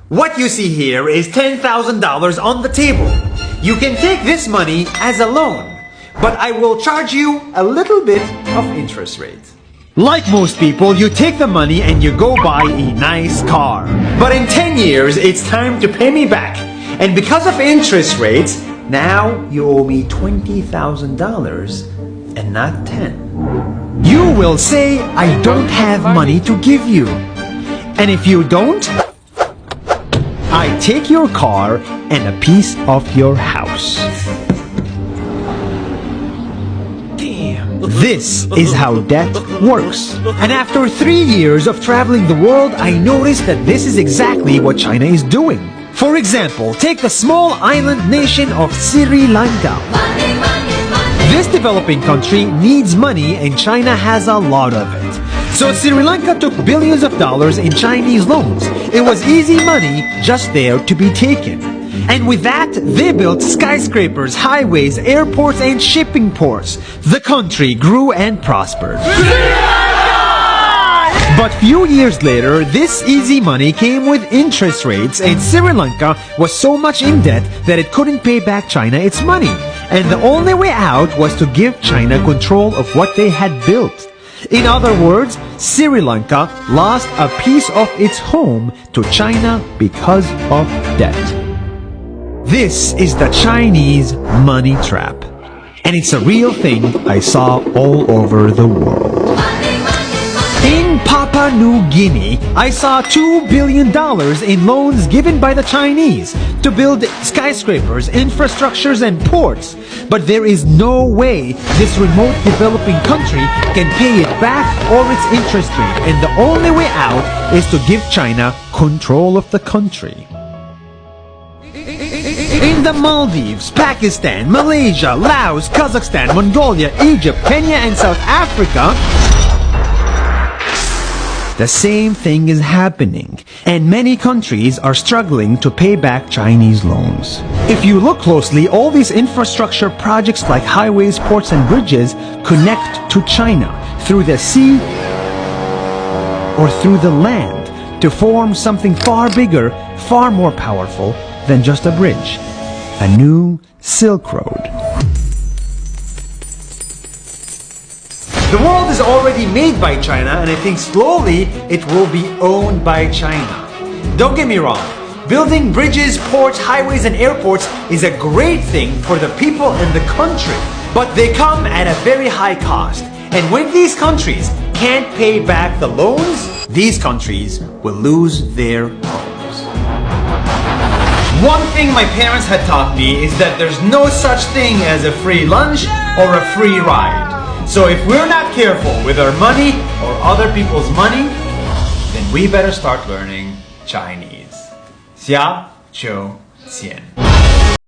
What you see here is $10,000 on the table. You can take this money as a loan, but I will charge you a little bit of interest rate. Like most people, you take the money and you go buy a nice car. But in 10 years, it's time to pay me back. And because of interest rates, now you owe me $20,000 and not 10. You will say, I don't have money to give you. And if you don't, I take your car and a piece of your house. Damn. This is how debt works. And after 3 years of traveling the world, I noticed that this is exactly what China is doing. For example, take the small island nation of Sri Lanka. This developing country needs money and China has a lot of it. So Sri Lanka took billions of dollars in Chinese loans. It was easy money just there to be taken. And with that, they built skyscrapers, highways, airports, and shipping ports. The country grew and prospered. But few years later, this easy money came with interest rates, and Sri Lanka was so much in debt that it couldn't pay back China its money. And the only way out was to give China control of what they had built. In other words, Sri Lanka lost a piece of its home to China because of debt. This is the Chinese money trap. And it's a real thing I saw all over the world. In Papua New Guinea, I saw $2 billion in loans given by the Chinese to build skyscrapers, infrastructures, and ports. But there is no way this remote developing country can pay it back or its interest rate, and the only way out is to give China control of the country. In the Maldives, Pakistan, Malaysia, Laos, Kazakhstan, Mongolia, Egypt, Kenya, and South Africa, the same thing is happening, and many countries are struggling to pay back Chinese loans. If you look closely, all these infrastructure projects like highways, ports, and bridges connect to China through the sea or through the land to form something far bigger, far more powerful than just a bridge. A new Silk Road. The world is already made by China, and I think slowly it will be owned by China. Don't get me wrong, building bridges, ports, highways, and airports is a great thing for the people and the country, but they come at a very high cost. And when these countries can't pay back the loans, these countries will lose their homes. One thing my parents had taught me is that there's no such thing as a free lunch or a free ride. So if we're not careful with our money or other people's money, then we better start learning Chinese. 下周见。